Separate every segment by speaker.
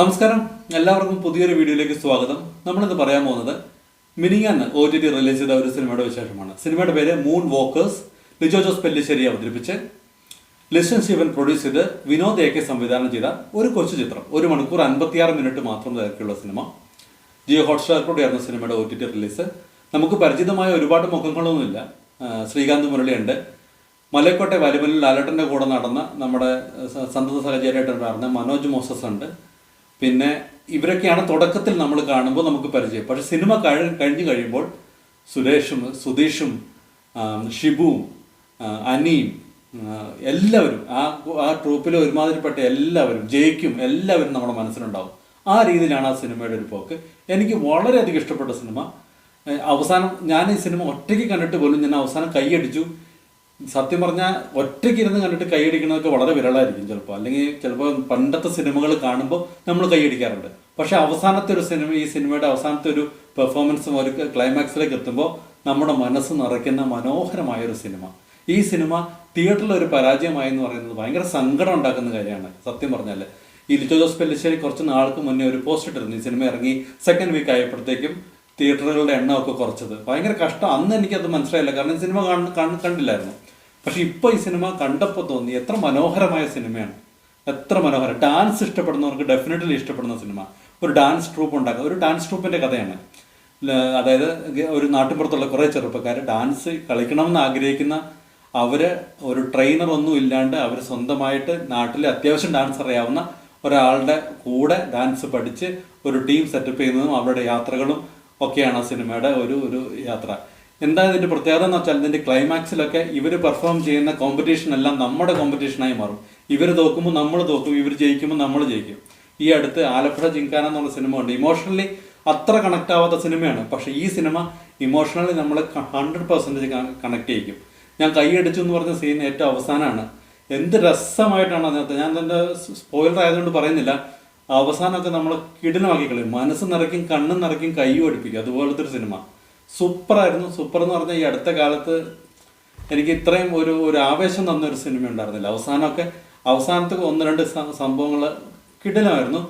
Speaker 1: നമസ്കാരം, എല്ലാവർക്കും പുതിയൊരു വീഡിയോയിലേക്ക് സ്വാഗതം. നമ്മളിത് പറയാൻ പോകുന്നത് മിനിങ്ങാന്ന് OTT റിലീസ് ചെയ്ത ഒരു സിനിമയുടെ വിശേഷമാണ്. സിനിമയുടെ പേര് മൂൺ വോക്കേഴ്സ്. ലിജോ ജോസ് പെല്ലിശ്ശേരി അവതരിപ്പിച്ച് ലിസ്റ്റൻ സ്റ്റീവൻ പ്രൊഡ്യൂസ് ചെയ്ത് വിനോദ് AK സംവിധാനം ചെയ്ത ഒരു കൊച്ചു ചിത്രം. 1 മണിക്കൂർ 56 മിനിറ്റ് മാത്രം ദൈർഘ്യമുള്ള സിനിമ. ജിയോ ഹോട്ട്സ്റ്റാറിലൂടെയായിരുന്നു സിനിമയുടെ OTT റിലീസ്. നമുക്ക് പരിചിതമായ ഒരുപാട് മുഖങ്ങളൊന്നുമില്ല. ശ്രീകാന്ത് മുരളിയുണ്ട്, മലയക്കോട്ടെ വലിമലിൽ ലാലേട്ടൻ്റെ കൂടെ നടന്ന നമ്മുടെ സന്തത സഹചര്യമായിട്ടുണ്ടായിരുന്ന മനോജ് മോസസ് ഉണ്ട്. പിന്നെ ഇവരൊക്കെയാണ് തുടക്കത്തിൽ നമ്മൾ കാണുമ്പോൾ നമുക്ക് പരിചയം. പക്ഷെ സിനിമ കഴിഞ്ഞു കഴിയുമ്പോൾ സുരേഷും സുധീഷും ഷിബുവും അനിയും എല്ലാവരും ആ ട്രൂപ്പിൽ ഒരുമാതിരിപ്പെട്ട എല്ലാവരും ജയിക്കും എല്ലാവരും നമ്മുടെ മനസ്സിലുണ്ടാവും. ആ രീതിയിലാണ് ആ സിനിമയുടെ ഒരു പോക്ക്. എനിക്ക് വളരെയധികം ഇഷ്ടപ്പെട്ട സിനിമ. അവസാനം ഞാൻ ഈ സിനിമ ഒറ്റയ്ക്ക് കണ്ടിട്ട് പോലും ഞാൻ അവസാനം കൈയടിച്ചു. സത്യം പറഞ്ഞാൽ ഒറ്റയ്ക്ക് ഇരുന്ന് കണ്ടിട്ട് കൈയടിക്കുന്നതൊക്കെ വളരെ വിരളായിരിക്കും ചിലപ്പോൾ. അല്ലെങ്കിൽ ചിലപ്പോൾ പണ്ടത്തെ സിനിമകൾ കാണുമ്പോൾ നമ്മൾ കൈയടിക്കാറുണ്ട്. പക്ഷെ അവസാനത്തെ ഒരു സിനിമ, ഈ സിനിമയുടെ അവസാനത്തെ ഒരു പെർഫോമൻസും ഒരു ക്ലൈമാക്സിലേക്ക് എത്തുമ്പോൾ നമ്മുടെ മനസ്സ് നിറയ്ക്കുന്ന മനോഹരമായൊരു സിനിമ. ഈ സിനിമ തിയേറ്ററിൽ ഒരു പരാജയമായി എന്ന് പറയുന്നത് ഭയങ്കര സങ്കടം ഉണ്ടാക്കുന്ന കാര്യമാണ് സത്യം പറഞ്ഞാൽ. ഈ ലിജോ ജോസ് പെല്ലിശ്ശേരി കുറച്ച് നാൾക്ക് മുന്നേ ഒരു പോസ്റ്റ് ഇട്ടിരുന്നു. ഈ സിനിമ ഇറങ്ങി സെക്കൻഡ് വീക്ക് ആയപ്പോഴത്തേക്കും തിയേറ്ററുകളുടെ എണ്ണമൊക്കെ കുറച്ചത്. ഭയങ്കര കഷ്ടം. അന്ന് എനിക്കത് മനസ്സിലായില്ല, കാരണം ഈ സിനിമ കണ്ടില്ലായിരുന്നു. പക്ഷെ ഇപ്പോൾ ഈ സിനിമ കണ്ടപ്പോൾ തോന്നി എത്ര മനോഹരമായ സിനിമയാണ്, എത്ര മനോഹരം. ഡാൻസ് ഇഷ്ടപ്പെടുന്നവർക്ക് ഡെഫിനറ്റ്ലി ഇഷ്ടപ്പെടുന്ന സിനിമ. ഒരു ഡാൻസ് ട്രൂപ്പ് ഉണ്ടാക്കുക, ഒരു ഡാൻസ് ട്രൂപ്പിൻ്റെ കഥയാണ്. അതായത് ഒരു നാട്ടിൻപുറത്തുള്ള കുറേ ചെറുപ്പക്കാർ ഡാൻസ് കളിക്കണമെന്ന് ആഗ്രഹിക്കുന്ന, അവർ ഒരു ട്രെയിനർ ഒന്നും ഇല്ലാണ്ട് അവർ സ്വന്തമായിട്ട് നാട്ടിലെ അത്യാവശ്യം ഡാൻസ് അറിയാവുന്ന ഒരാളുടെ കൂടെ ഡാൻസ് പഠിച്ച് ഒരു ടീം സെറ്റപ്പ് ചെയ്യുന്നതും അവരുടെ യാത്രകളും ഒക്കെയാണ് ആ സിനിമയുടെ ഒരു യാത്ര. എന്താ ഇതിൻ്റെ പ്രത്യേകത എന്ന് വെച്ചാൽ ഇതിൻ്റെ ക്ലൈമാക്സിലൊക്കെ ഇവർ പെർഫോം ചെയ്യുന്ന കോമ്പറ്റീഷൻ എല്ലാം നമ്മുടെ കോമ്പറ്റീഷനായി മാറും. ഇവർ തോക്കുമ്പോൾ നമ്മൾ തോക്കും, ഇവർ ജയിക്കുമ്പോൾ നമ്മൾ ജയിക്കും. ഈ അടുത്ത് ആലപ്പുഴ ജിങ്കാന എന്നുള്ള സിനിമ ഉണ്ട്. ഇമോഷണലി അത്ര കണക്ട് ആവാത്ത സിനിമയാണ്. പക്ഷേ ഈ സിനിമ ഇമോഷണലി നമ്മളെ 100% കണക്ട് ചെയ്യിക്കും. ഞാൻ കൈയടിച്ചു എന്ന് പറഞ്ഞ സീൻ ഏറ്റവും അവസാനമാണ്. എന്ത് രസമായിട്ടാണ് അതിനകത്ത്. ഞാൻ എൻ്റെ സ്പോയിലർ ആയതുകൊണ്ട് പറയുന്നില്ല. അവസാനമൊക്കെ നമ്മൾ കിടിലമാക്കി കളയും. മനസ്സ് നിറയ്ക്കും, കണ്ണും നിറയ്ക്കും, കൈയും അടുപ്പിക്കും. അതുപോലത്തെ ഒരു സിനിമ സൂപ്പറായിരുന്നു. സൂപ്പർ എന്ന് പറഞ്ഞാൽ ഈ അടുത്ത കാലത്ത് എനിക്ക് ഇത്രയും ഒരു ആവേശം തന്നൊരു സിനിമ ഉണ്ടായിരുന്നില്ല. അവസാനത്തെ 1-2 സംഭവങ്ങൾ കിടിലമായിരുന്നു.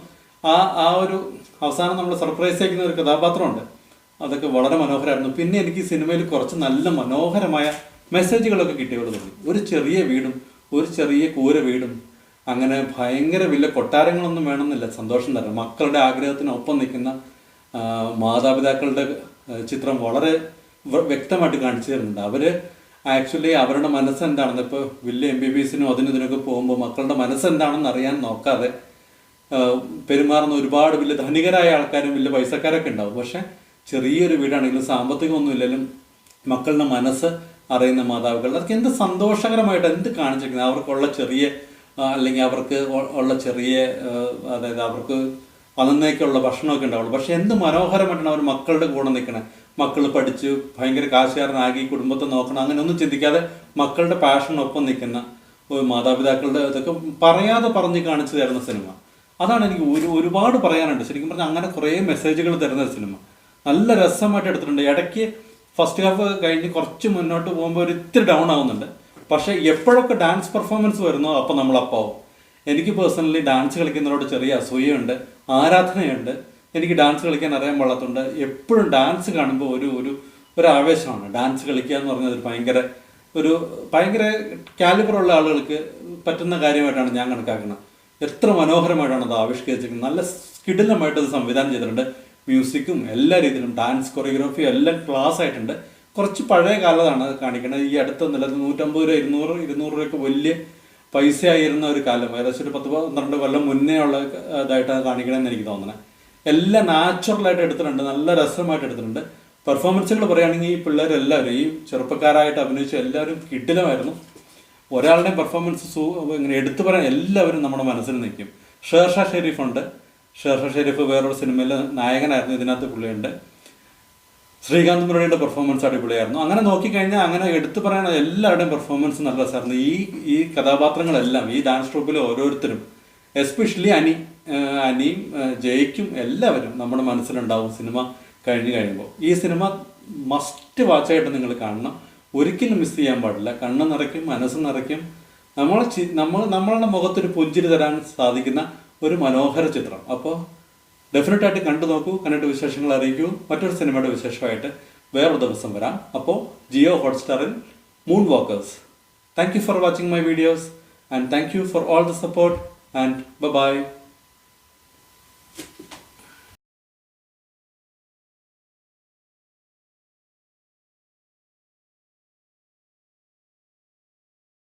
Speaker 1: ആ ഒരു അവസാനം നമ്മൾ സർപ്രൈസ് ആക്കുന്ന ഒരു കഥാപാത്രമുണ്ട്, അതൊക്കെ വളരെ മനോഹരമായിരുന്നു. പിന്നെ എനിക്ക് ഈ സിനിമയിൽ കുറച്ച് നല്ല മനോഹരമായ മെസ്സേജുകളൊക്കെ കിട്ടിയവിടെ തോന്നി. ഒരു ചെറിയ വീടും ഒരു ചെറിയ കൂര വീടും, അങ്ങനെ ഭയങ്കര വലിയ കൊട്ടാരങ്ങളൊന്നും വേണമെന്നില്ല സന്തോഷം തരാം. മക്കളുടെ ആഗ്രഹത്തിനൊപ്പം നിൽക്കുന്ന മാതാപിതാക്കളുടെ ചിത്രം വളരെ വ്യക്തമായിട്ട് കാണിച്ചു തരുന്നുണ്ട്. അവർ ആക്ച്വലി അവരുടെ മനസ്സെന്താണെന്ന്, ഇപ്പോൾ വലിയ MBBSനും ഇതിനൊക്കെ പോകുമ്പോൾ മക്കളുടെ മനസ്സെന്താണെന്ന് അറിയാൻ നോക്കാതെ പെരുമാറുന്ന ഒരുപാട് വലിയ ധനികരായ ആൾക്കാരും വലിയ പൈസക്കാരൊക്കെ ഉണ്ടാവും. പക്ഷെ ചെറിയൊരു വീടാണെങ്കിലും സാമ്പത്തികമൊന്നും ഇല്ലെങ്കിലും മക്കളുടെ മനസ്സ് അറിയുന്ന മാതാപിതാക്കൾ, അതൊക്കെ എന്ത് സന്തോഷകരമായിട്ട് എന്ത് കാണിച്ചിരിക്കുന്നത്. അവർക്കുള്ള ചെറിയ അല്ലെങ്കിൽ അവർക്ക് ഉള്ള ചെറിയ, അതായത് അവർക്ക് അന്നേക്കുള്ള ഭക്ഷണമൊക്കെ ഉണ്ടാവുള്ളൂ. പക്ഷെ എന്ത് മനോഹരമായിട്ടാണ് അവർ മക്കളുടെ കൂടെ നിൽക്കണേ. മക്കൾ പഠിച്ച് ഭയങ്കര കാശുകാരനാക്കി കുടുംബത്തെ നോക്കണം, അങ്ങനെയൊന്നും ചിന്തിക്കാതെ മക്കളുടെ പാഷനൊപ്പം നിൽക്കുന്ന ഒരു മാതാപിതാക്കളുടെ ഇതൊക്കെ പറയാതെ പറഞ്ഞ് കാണിച്ചു തരുന്ന സിനിമ. അതാണ് എനിക്ക് ഒരുപാട് പറയാനുണ്ട്. ശരിക്കും പറഞ്ഞാൽ അങ്ങനെ കുറേ മെസ്സേജുകൾ തരുന്ന ഒരു സിനിമ. നല്ല രസമായിട്ട് എടുത്തിട്ടുണ്ട്. ഇടയ്ക്ക് ഫസ്റ്റ് ഹാഫ് കഴിഞ്ഞ് കുറച്ച് മുന്നോട്ട് പോകുമ്പോൾ ഒരു ഇത്തിരി ഡൗൺ ആവുന്നുണ്ട്. പക്ഷേ എപ്പോഴൊക്കെ ഡാൻസ് പെർഫോമൻസ് വരുന്നോ അപ്പോൾ നമ്മൾ അപ്പാവും. എനിക്ക് പേഴ്സണലി ഡാൻസ് കളിക്കുന്നതിനോട് ചെറിയ അസൂയയുണ്ട്, ആരാധനയുണ്ട്. എനിക്ക് ഡാൻസ് കളിക്കാൻ അറിയാൻ പാടാത്തതുകൊണ്ട് എപ്പോഴും ഡാൻസ് കാണുമ്പോൾ ഒരു ആവേശമാണ്. ഡാൻസ് കളിക്കുക എന്ന് പറഞ്ഞാൽ ഭയങ്കര കാലിബറുള്ള ആളുകൾക്ക് പറ്റുന്ന കാര്യമായിട്ടാണ് ഞാൻ കണക്കാക്കുന്നത്. എത്ര മനോഹരമായിട്ടാണ് അത് ആവിഷ്കരിച്ചിരിക്കുന്നത്. നല്ല കിടിലമായിട്ട് അത് സംവിധാനം ചെയ്തിട്ടുണ്ട്. മ്യൂസിക്കും എല്ലാ രീതിയിലും ഡാൻസ് കൊറിയോഗ്രാഫിയും എല്ലാം ക്ലാസ് ആയിട്ടുണ്ട്. കുറച്ച് പഴയ കാലത്താണ് കാണിക്കുന്നത്. ഈ അടുത്ത നിലത്ത് 150 രൂപ 200 രൂപയൊക്കെ വലിയ പൈസ ആയിരുന്ന ഒരു കാലം, ഏകദേശം ഒരു 10-12 കൊല്ലം മുന്നേ ഉള്ള ഇതായിട്ടാണ് കാണിക്കണമെന്ന് എനിക്ക് തോന്നുന്നത്. എല്ലാം നാച്ചുറലായിട്ട് എടുത്തിട്ടുണ്ട്, നല്ല രസമായിട്ട് എടുത്തിട്ടുണ്ട്. പെർഫോമൻസുകൾ പറയുകയാണെങ്കിൽ ഈ പിള്ളേരെല്ലാവരും, ഈ ചെറുപ്പക്കാരായിട്ട് അഭിനയിച്ച എല്ലാവരും കിടിലമായിരുന്നു. ഒരാളുടെയും പെർഫോമൻസ് ഇങ്ങനെ എടുത്തു പറയാൻ എല്ലാവരും നമ്മുടെ മനസ്സിൽ നിൽക്കും. ഷേർഷാ ഷെരീഫുണ്ട്. ഷേർഷാ ഷെരീഫ് വേറൊരു സിനിമയിൽ നായകനായിരുന്നു. ഇതിനകത്ത് പുള്ളിയുണ്ട്. ശ്രീകാന്ത് മുരളിയുടെ പെർഫോമൻസ് അടിപൊളിയായിരുന്നു. അങ്ങനെ നോക്കിക്കഴിഞ്ഞാൽ അങ്ങനെ എടുത്തു പറയാൻ എല്ലാവരുടെയും പെർഫോമൻസ് നല്ല രസമായിരുന്നു. ഈ കഥാപാത്രങ്ങളെല്ലാം, ഈ ഡാൻസ് ട്രൂപ്പിലെ ഓരോരുത്തരും, എസ്പെഷ്യലി അനിയും ജയിക്കും എല്ലാവരും നമ്മുടെ മനസ്സിലുണ്ടാവും സിനിമ കഴിയുമ്പോൾ. ഈ സിനിമ മസ്റ്റ് വാച്ചായിട്ട് നിങ്ങൾ കാണണം. ഒരിക്കലും മിസ് ചെയ്യാൻ പാടില്ല. കണ്ണ് നിറയ്ക്കും, മനസ്സ് നിറയ്ക്കും. നമ്മളുടെ മുഖത്തൊരു പുഞ്ചിരി തരാൻ സാധിക്കുന്ന ഒരു മനോഹര ചിത്രം. അപ്പോൾ ഡെഫിനറ്റായിട്ട് കണ്ടു നോക്കൂ, കണ്ടിട്ട് വിശേഷങ്ങൾ അറിയിക്കൂ. മറ്റൊരു സിനിമയുടെ വിശേഷമായിട്ട് വേറൊരു ദിവസം വരാം. അപ്പോൾ ജിയോ ഹോട്ട്സ്റ്റാറിൽ Moon Walkers. Thank you for watching my videos and thank you for all the support and by.